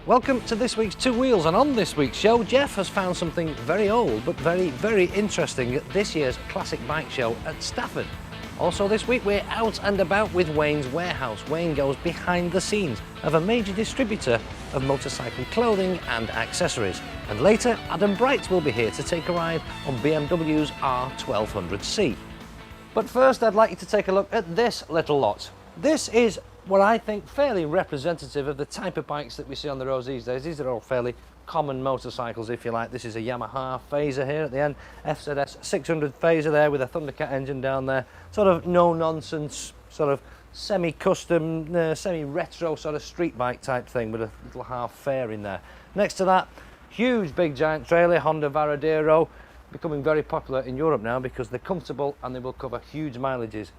Welcome to this week's Two Wheels, and on this week's show, Jeff has found something very old but very interesting at this year's Classic Bike Show at Stafford. Also this week we're out and about with Wayne's Warehouse. Wayne goes behind the scenes of a major distributor of motorcycle clothing and accessories. And later, Adam Bright will be here to take a ride on BMW's R1200C. But first I'd like you to take a look at this little lot. This is what I think fairly representative of the type of bikes that we see on the roads these days. These are all fairly common motorcycles, if you like. This is a Yamaha Phaser here at the end, FZS 600 Phaser there with a Thundercat engine down there. Sort of no-nonsense, sort of semi-custom, semi-retro sort of street bike type thing with a little half fare in there. Next to that, huge big giant trailer, Honda Varadero, becoming very popular in Europe now because they're comfortable and they will cover huge mileages.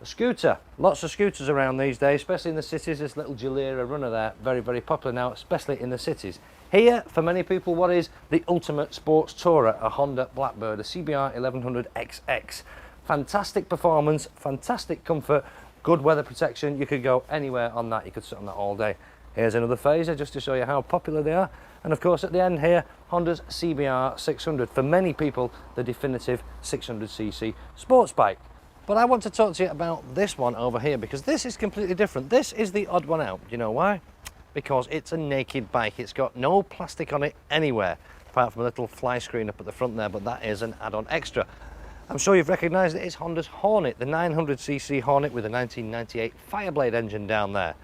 A scooter, lots of scooters around these days, especially in the cities. This little Gilera runner there, very popular now, especially in the cities. Here, for many people, what is the ultimate sports tourer, a Honda Blackbird, a CBR 1100 XX. Fantastic performance, fantastic comfort, good weather protection. You could go anywhere on that, you could sit on that all day. Here's another Phaser just to show you how popular they are. And of course at the end here, Honda's CBR 600, for many people the definitive 600cc sports bike. But I want to talk to you about this one over here because this is completely different. This is the odd one out. Do you know why? Because it's a naked bike. It's got no plastic on it anywhere, apart from a little fly screen up at the front there, but that is an add-on extra. I'm sure you've recognised it. It's Honda's Hornet, the 900cc Hornet with a 1998 Fireblade engine down there.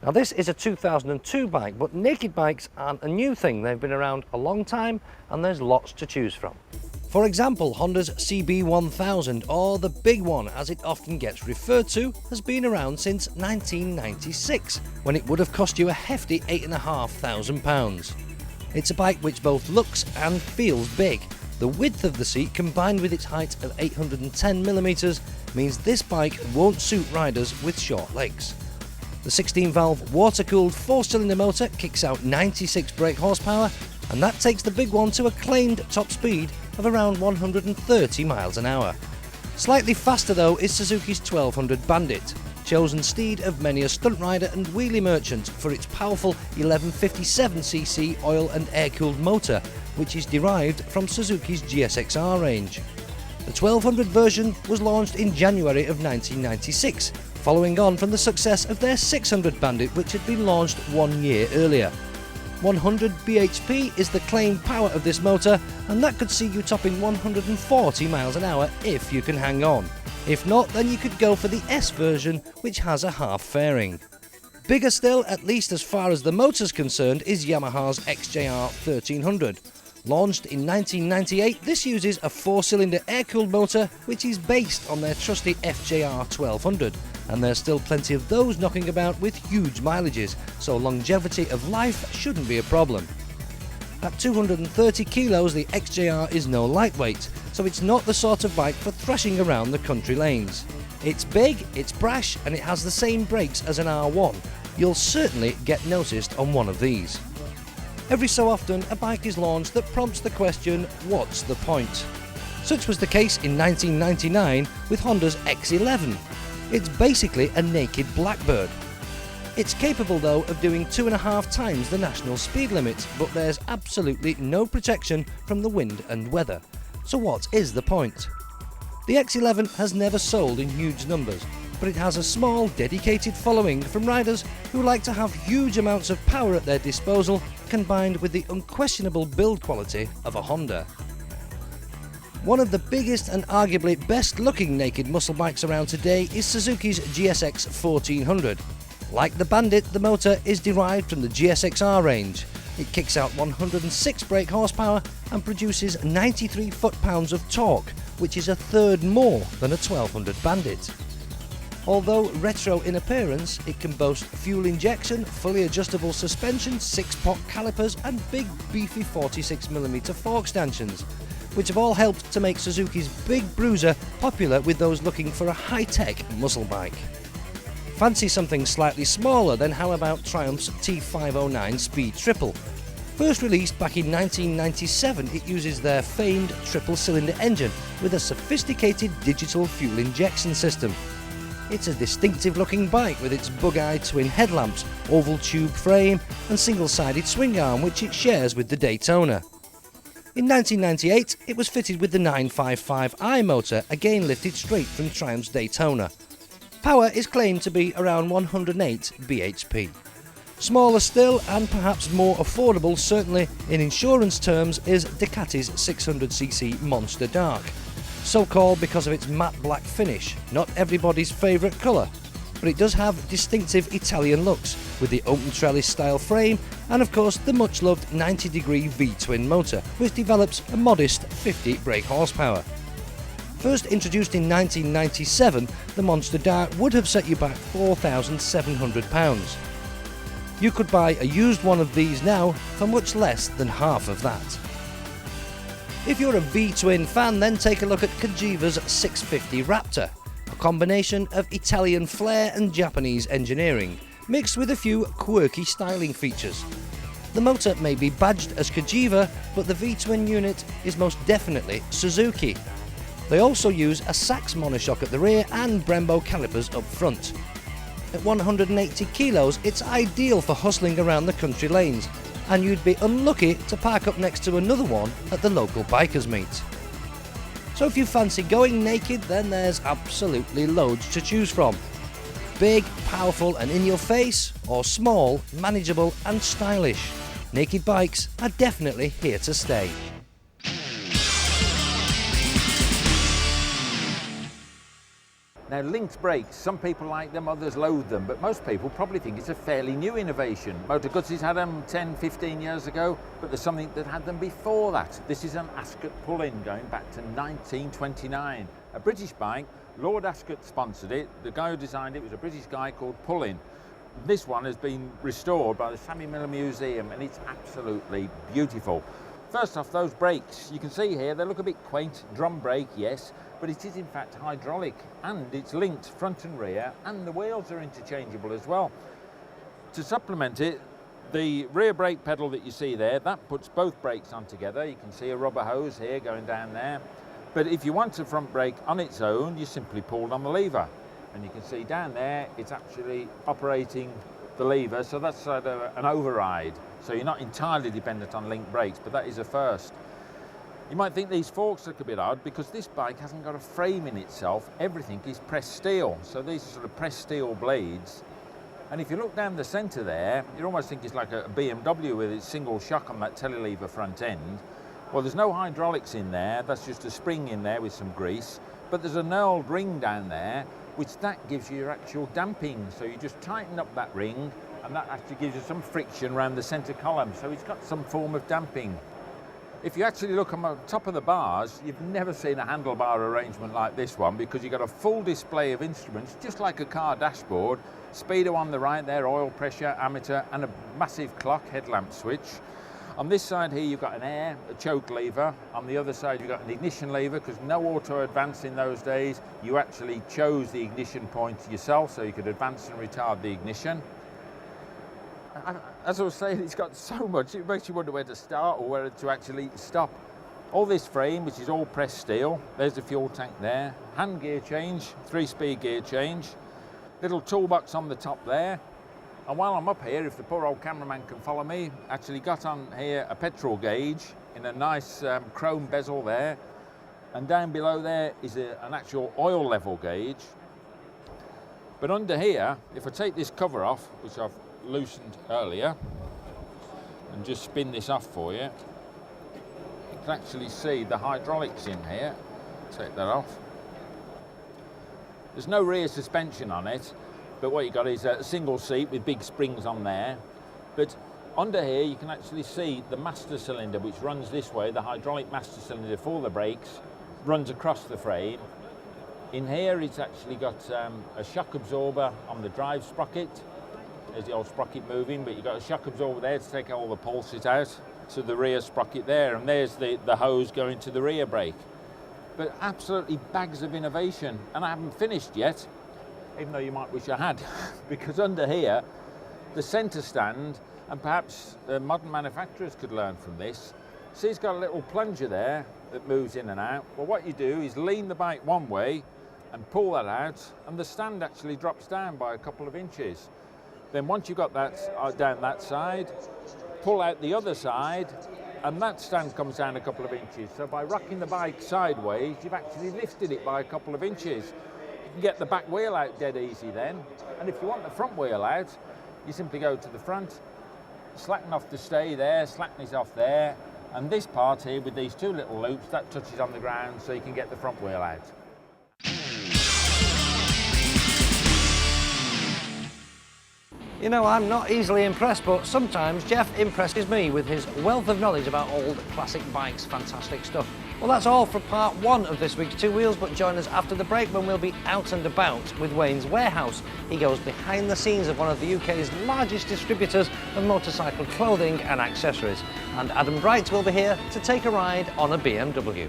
Now this is a 2002 bike, but naked bikes aren't a new thing. They've been around a long time and there's lots to choose from. For example, Honda's CB1000, or the big one as it often gets referred to, has been around since 1996, when it would have cost you a hefty £8,500. It's a bike which both looks and feels big. The width of the seat combined with its height of 810mm means this bike won't suit riders with short legs. The 16-valve water-cooled 4-cylinder motor kicks out 96 brake horsepower, and that takes the big one to a claimed top speed of around 130 miles an hour. Slightly faster though is Suzuki's 1200 Bandit, chosen steed of many a stunt rider and wheelie merchant for its powerful 1157cc oil and air-cooled motor, which is derived from Suzuki's GSX-R range. The 1200 version was launched in January of 1996, following on from the success of their 600 Bandit, which had been launched 1 year earlier. 100 bhp is the claimed power of this motor, and that could see you topping 140 miles an hour if you can hang on. If not, then you could go for the S version, which has a half fairing. Bigger still, at least as far as the motor's concerned, is Yamaha's XJR 1300. Launched in 1998, this uses a 4-cylinder air-cooled motor which is based on their trusty FJR 1200, and there's still plenty of those knocking about with huge mileages, so longevity of life shouldn't be a problem. At 230 kilos, the XJR is no lightweight, so it's not the sort of bike for thrashing around the country lanes. It's big, it's brash, and it has the same brakes as an R1. You'll certainly get noticed on one of these. Every so often, a bike is launched that prompts the question, what's the point? Such was the case in 1999 with Honda's X11. It's basically a naked Blackbird. It's capable though of doing 2.5 times the national speed limit, but there's absolutely no protection from the wind and weather. So what is the point? The X11 has never sold in huge numbers, but it has a small, dedicated following from riders who like to have huge amounts of power at their disposal, combined with the unquestionable build quality of a Honda. One of the biggest and arguably best looking naked muscle bikes around today is Suzuki's GSX 1400. Like the Bandit, the motor is derived from the GSX-R range. It kicks out 106 brake horsepower and produces 93 foot-pounds of torque, which is a third more than a 1200 Bandit. Although retro in appearance, it can boast fuel injection, fully adjustable suspension, 6-pot calipers and big beefy 46mm fork stanchions, which have all helped to make Suzuki's Big Bruiser popular with those looking for a high-tech muscle bike. Fancy something slightly smaller, then how about Triumph's T509 Speed Triple? First released back in 1997, it uses their famed triple-cylinder engine with a sophisticated digital fuel injection system. It's a distinctive looking bike with its bug-eyed twin headlamps, oval tube frame and single-sided swing arm which it shares with the Daytona. In 1998 it was fitted with the 955i motor, again lifted straight from Triumph's Daytona. Power is claimed to be around 108 bhp. Smaller still and perhaps more affordable, certainly in insurance terms, is Ducati's 600cc Monster Dark. So called because of its matte black finish, not everybody's favourite colour, but it does have distinctive Italian looks with the open trellis style frame and of course the much loved 90-degree V-twin motor which develops a modest 50 brake horsepower. First introduced in 1997, the Monster Dark would have set you back £4,700. You could buy a used one of these now for much less than half of that. If you're a V-twin fan, then take a look at Cagiva's 650 Raptor, a combination of Italian flair and Japanese engineering, mixed with a few quirky styling features. The motor may be badged as Cagiva, but the V-twin unit is most definitely Suzuki. They also use a Sachs monoshock at the rear and Brembo calipers up front. At 180 kilos, it's ideal for hustling around the country lanes, and you'd be unlucky to park up next to another one at the local bikers meet. So if you fancy going naked, then there's absolutely loads to choose from. Big, powerful and in your face, or small, manageable and stylish. Naked bikes are definitely here to stay. Now, linked brakes, some people like them, others loathe them, but most people probably think it's a fairly new innovation. Motor Guzzi's had them 10, 15 years ago, but there's something that had them before that. This is an Ascot pull-in going back to 1929. A British bike, Lord Ascot sponsored it. The guy who designed it was a British guy called Pullin. This one has been restored by the Sammy Miller Museum and it's absolutely beautiful. First off, those brakes, you can see here, they look a bit quaint. Drum brake, yes, but it is in fact hydraulic and it's linked front and rear and the wheels are interchangeable as well. To supplement it, the rear brake pedal that you see there, that puts both brakes on together. You can see a rubber hose here going down there. But if you want a front brake on its own, you simply pull on the lever. And you can see down there, it's actually operating the lever, so that's sort of an override. So you're not entirely dependent on link brakes, but that is a first. You might think these forks look a bit odd because this bike hasn't got a frame in itself. Everything is pressed steel. So these are sort of pressed steel blades. And if you look down the centre there, you almost think it's like a BMW with its single shock on that telelever front end. Well, there's no hydraulics in there. That's just a spring in there with some grease. But there's a knurled ring down there, which that gives you your actual damping. So you just tighten up that ring and that actually gives you some friction around the centre column. So it's got some form of damping. If you actually look on the top of the bars, you've never seen a handlebar arrangement like this one because you've got a full display of instruments, just like a car dashboard. Speedo on the right there, oil pressure, ammeter, and a massive clock headlamp switch. On this side here, you've got an air, a choke lever. On the other side, you've got an ignition lever because no auto advance in those days. You actually chose the ignition point yourself so you could advance and retard the ignition. As I was saying, it's got so much, it makes you wonder where to start or where to actually stop. All this frame, which is all pressed steel, there's the fuel tank there, hand gear change, 3-speed gear change, little toolbox on the top there. And while I'm up here, if the poor old cameraman can follow me, actually got on here a petrol gauge in a nice chrome bezel there. And down below there is an actual oil level gauge. But under here, if I take this cover off, which I've loosened earlier, and just spin this off for you, you can actually see the hydraulics in here. Take that off. There's no rear suspension on it, but what you got is a single seat with big springs on there. But under here you can actually see the master cylinder, which runs this way. The hydraulic master cylinder for the brakes runs across the frame. In here it's actually got a shock absorber on the drive sprocket. There's the old sprocket moving, but you've got a shock absorber there to take all the pulses out to the rear sprocket there, and there's the hose going to the rear brake. But absolutely bags of innovation, and I haven't finished yet, even though you might wish I had, because under here, the centre stand, and perhaps modern manufacturers could learn from this. See, it's got a little plunger there that moves in and out. Well, what you do is lean the bike one way, and pull that out, and the stand actually drops down by a couple of inches. Then once you've got that down that side, pull out the other side, and that stand comes down a couple of inches. So by rocking the bike sideways, you've actually lifted it by a couple of inches. You can get the back wheel out dead easy then, and if you want the front wheel out, you simply go to the front, slacken off the stay there, slacken it off there, and this part here with these two little loops, that touches on the ground so you can get the front wheel out. You know, I'm not easily impressed, but sometimes Jeff impresses me with his wealth of knowledge about old classic bikes. Fantastic stuff. Well, that's all for part one of this week's Two Wheels, but join us after the break when we'll be out and about with Wayne's Warehouse. He goes behind the scenes of one of the UK's largest distributors of motorcycle clothing and accessories. And Adam Bright will be here to take a ride on a BMW.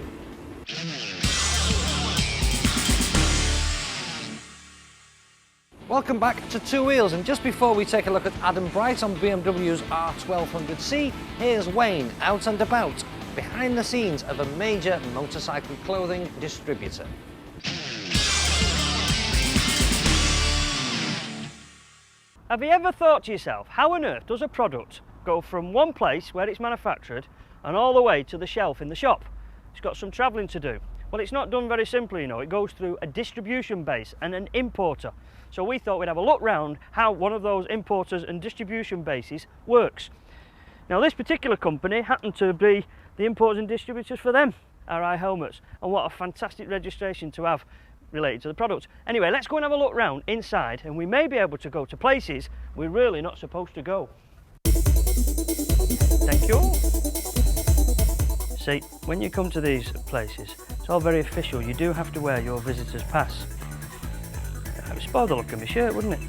Welcome back to Two Wheels, and just before we take a look at Adam Bright on BMW's R1200C, here's Wayne out and about behind the scenes of a major motorcycle clothing distributor. Have you ever thought to yourself, how on earth does a product go from one place where it's manufactured and all the way to the shelf in the shop? It's got some travelling to do. Well, it's not done very simply, you know. It goes through a distribution base and an importer. So we thought we'd have a look round how one of those importers and distribution bases works. Now, this particular company happened to be the importers and distributors for them, RI Helmets, and what a fantastic registration to have related to the product. Anyway, let's go and have a look round inside, and we may be able to go to places we're really not supposed to go. Thank you. See, when you come to these places, it's all very official. You do have to wear your visitor's pass. It would spoil the look of my shirt, wouldn't it?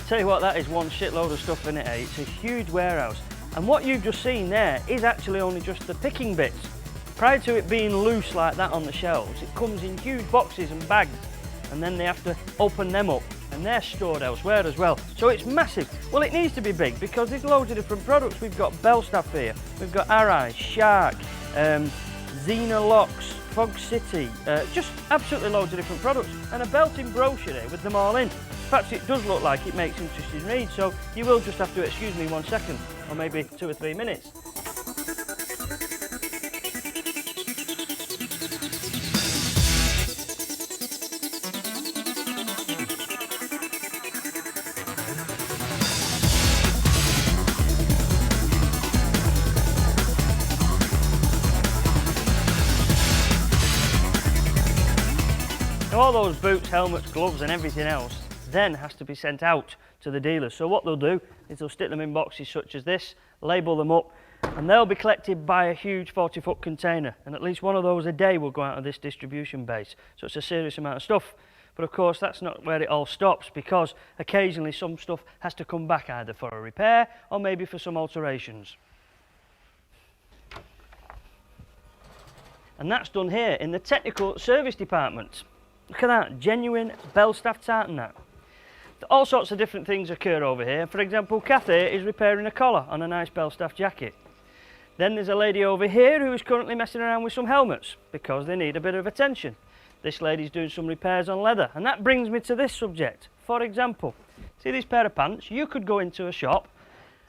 Tell you what, that is one shitload of stuff in it, eh? It's a huge warehouse, and what you've just seen there is actually only just the picking bits. Prior to it being loose like that on the shelves, it comes in huge boxes and bags, and then they have to open them up, and they're stored elsewhere as well. So it's massive. Well, it needs to be big because there's loads of different products. We've got Belstaff here, we've got Arai, Shark, Xena Locks, Fog City, just absolutely loads of different products, and a belting brochure here with them all in. Perhaps it does look like it makes interesting read, so you will just have to excuse me 1 second, or maybe 2 or 3 minutes. Now, all those boots, helmets, gloves and everything else then has to be sent out to the dealers. So what they'll do is they'll stick them in boxes such as this, label them up, and they'll be collected by a huge 40-foot container, and at least one of those a day will go out of this distribution base. So it's a serious amount of stuff. But of course that's not where it all stops, because occasionally some stuff has to come back either for a repair or maybe for some alterations. And that's done here in the technical service department. Look at that, genuine Belstaff tartan that. All sorts of different things occur over here. For example, Kathy is repairing a collar on a nice Belstaff jacket. Then there's a lady over here who is currently messing around with some helmets because they need a bit of attention. This lady's doing some repairs on leather, and that brings me to this subject. For example, see this pair of pants? You could go into a shop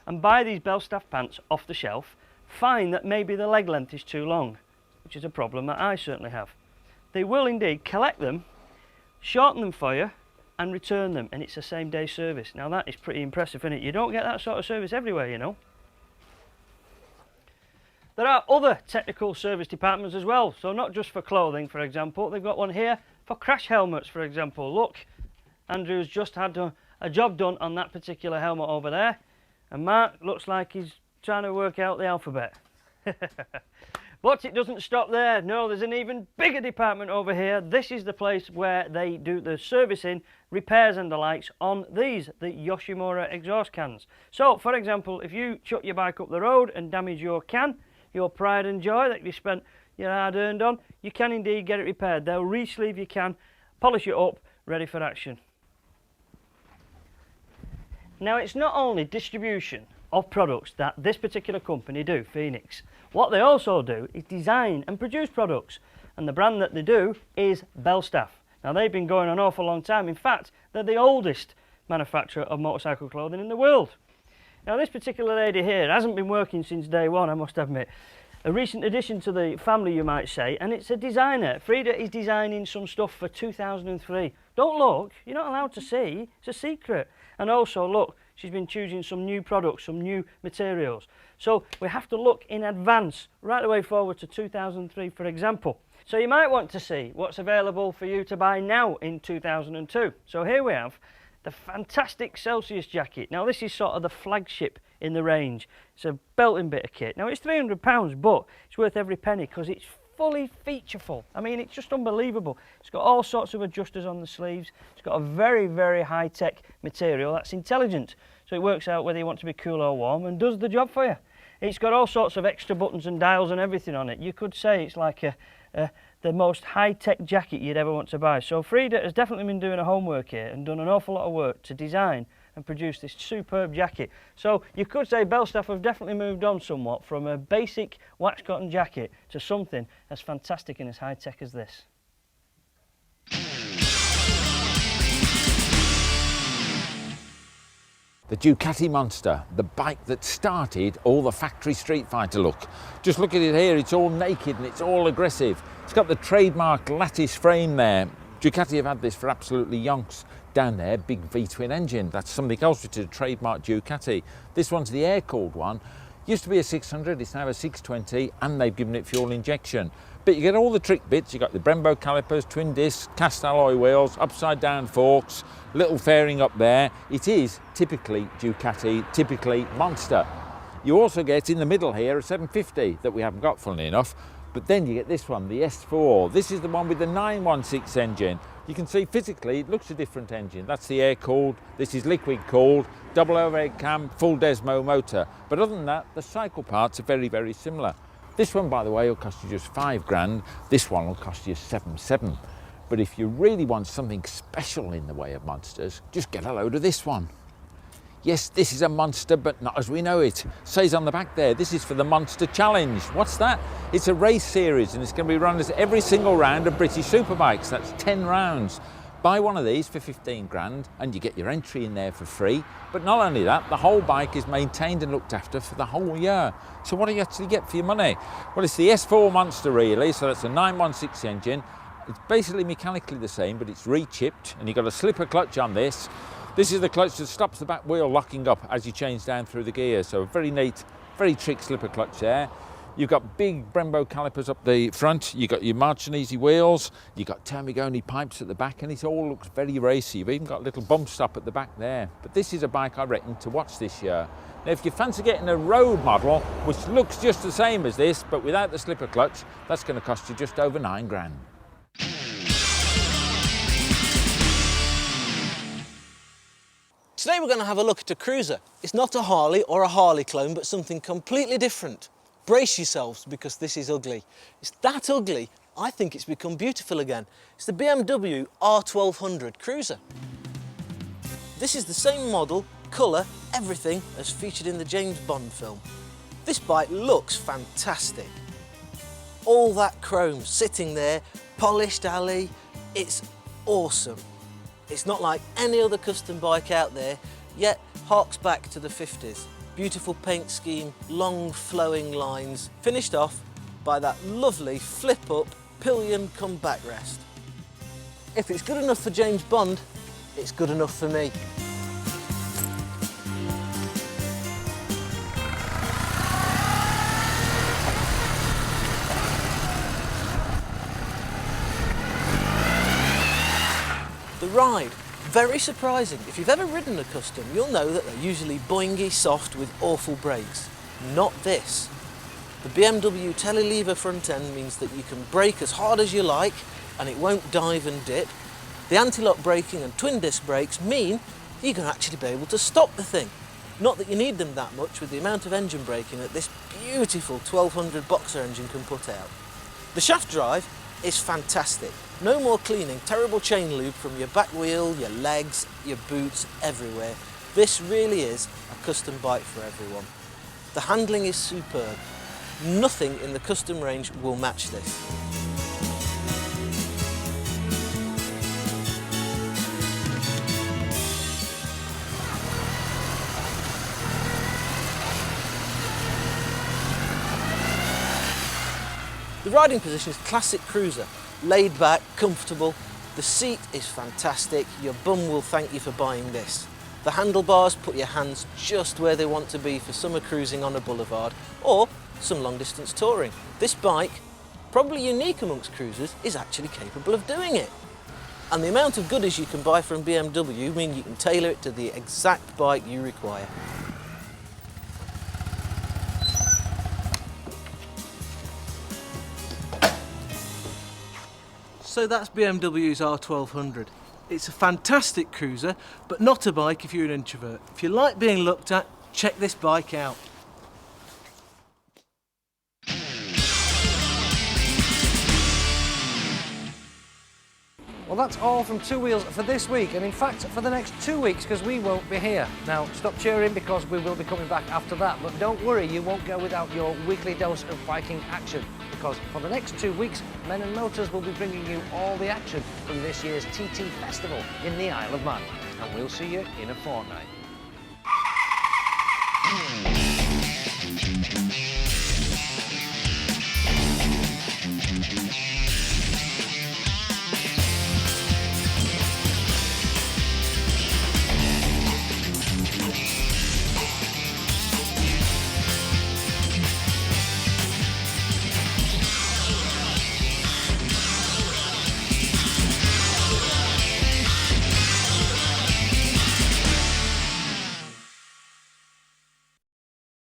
and buy these Belstaff pants off the shelf, find that maybe the leg length is too long, which is a problem that I certainly have. They will indeed collect them, shorten them for you, and return them, and it's a same-day service. Now that is pretty impressive, isn't it? You don't get that sort of service everywhere, you know. There are other technical service departments as well, so not just for clothing, for example. They've got one here for crash helmets, for example. Look, Andrew's just had a job done on that particular helmet over there, and Mark looks like he's trying to work out the alphabet. But it doesn't stop there. No, there's an even bigger department over here. This is the place where they do the servicing, repairs and the likes on these, the Yoshimura exhaust cans. So, for example, if you chuck your bike up the road and damage your can, your pride and joy that you spent your hard-earned on, you can indeed get it repaired. They'll re-sleeve your can, polish it up, ready for action. Now, it's not only distribution of products that this particular company do, Phoenix. What they also do is design and produce products, and the brand that they do is Belstaff. Now, they've been going an awful long time. In fact, they're the oldest manufacturer of motorcycle clothing in the world. Now, this particular lady here hasn't been working since day one, I must admit. A recent addition to the family, you might say, and it's a designer. Frida is designing some stuff for 2003. Don't look, you're not allowed to see, it's a secret. And also, look, she's been choosing some new products, some new materials. So we have to look in advance, right the way forward to 2003, for example. So you might want to see what's available for you to buy now in 2002. So here we have the fantastic Celsius jacket. Now, this is sort of the flagship in the range. It's a belting bit of kit. Now, it's £300, but it's worth every penny because it's fully featureful. I mean, it's just unbelievable. It's got all sorts of adjusters on the sleeves. It's got a very, very high-tech material that's intelligent. So it works out whether you want to be cool or warm and does the job for you. It's got all sorts of extra buttons and dials and everything on it. You could say it's like the most high-tech jacket you'd ever want to buy. So Frida has definitely been doing her homework here and done an awful lot of work to design and produce this superb jacket. So you could say Belstaff have definitely moved on somewhat from a basic wax cotton jacket to something as fantastic and as high-tech as this. The Ducati Monster, the bike that started all the factory Street Fighter look. Just look at it here, it's all naked and it's all aggressive. It's got the trademark lattice frame there. Ducati have had this for absolutely yonks. Down there, big V-twin engine. That's something else which is a trademark Ducati. This one's the air-cooled one. Used to be a 600, it's now a 620, and they've given it fuel injection. But you get all the trick bits. You've got the Brembo calipers, twin discs, cast alloy wheels, upside down forks, little fairing up there. It is typically Ducati, typically Monster. You also get in the middle here a 750 that we haven't got, funnily enough. But then you get this one, the S4. This is the one with the 916 engine. You can see physically it looks a different engine. That's the air-cooled, this is liquid-cooled, double overhead cam, full Desmo motor. But other than that, the cycle parts are very, very similar. This one, by the way, will cost you just £5,000. This one will cost you 7,700. But if you really want something special in the way of monsters, just get a load of this one. Yes, this is a monster, but not as we know it. Says on the back there, this is for the Monster Challenge. What's that? It's a race series, and it's going to be run as every single round of British Superbikes. That's 10 rounds. Buy one of these for £15,000, and you get your entry in there for free. But not only that, the whole bike is maintained and looked after for the whole year. So what do you actually get for your money? Well, it's the S4 Monster, really, so that's a 916 engine. It's basically mechanically the same, but it's re-chipped, and you've got a slipper clutch on this. This is the clutch that stops the back wheel locking up as you change down through the gear. So very neat, very trick slipper clutch there. You've got big Brembo calipers up the front. You've got your March and Easy wheels. You've got Termigoni pipes at the back, and it all looks very racy. You've even got a little bump stop at the back there. But this is a bike I reckon to watch this year. Now, if you fancy getting a road model, which looks just the same as this, but without the slipper clutch, that's going to cost you just over £9,000. Today we're going to have a look at a cruiser. It's not a Harley or a Harley clone, but something completely different. Brace yourselves, because this is ugly. It's that ugly, I think it's become beautiful again. It's the BMW R1200 Cruiser. This is the same model, colour, everything as featured in the James Bond film. This bike looks fantastic. All that chrome sitting there, polished alley, it's awesome. It's not like any other custom bike out there, yet harks back to the 50s. Beautiful paint scheme, long flowing lines, finished off by that lovely flip-up pillion come backrest. If it's good enough for James Bond, it's good enough for me. The ride, very surprising. If you've ever ridden a custom, you'll know that they're usually boingy, soft with awful brakes. Not this. The BMW telelever front end means that you can brake as hard as you like and it won't dive and dip. The anti-lock braking and twin disc brakes mean you can actually be able to stop the thing. Not that you need them that much with the amount of engine braking that this beautiful 1200 boxer engine can put out. The shaft drive is fantastic. No more cleaning terrible chain lube from your back wheel, your legs, your boots, everywhere. This really is a custom bike for everyone. The handling is superb. Nothing in the custom range will match this. The riding position is classic cruiser, laid back, comfortable. The seat is fantastic. Your bum will thank you for buying this. The handlebars put your hands just where they want to be for summer cruising on a boulevard or some long distance touring. This bike, probably unique amongst cruisers, is actually capable of doing it. And the amount of goodies you can buy from BMW mean you can tailor it to the exact bike you require. So that's BMW's R1200. It's a fantastic cruiser, but not a bike if you're an introvert. If you like being looked at, check this bike out. Well, that's all from Two Wheels for this week, and in fact for the next 2 weeks, because we won't be here. Now, stop cheering because we will be coming back after that, but don't worry, you won't go without your weekly dose of biking action, because for the next 2 weeks, Men and Motors will be bringing you all the action from this year's TT Festival in the Isle of Man, and we'll see you in a fortnight.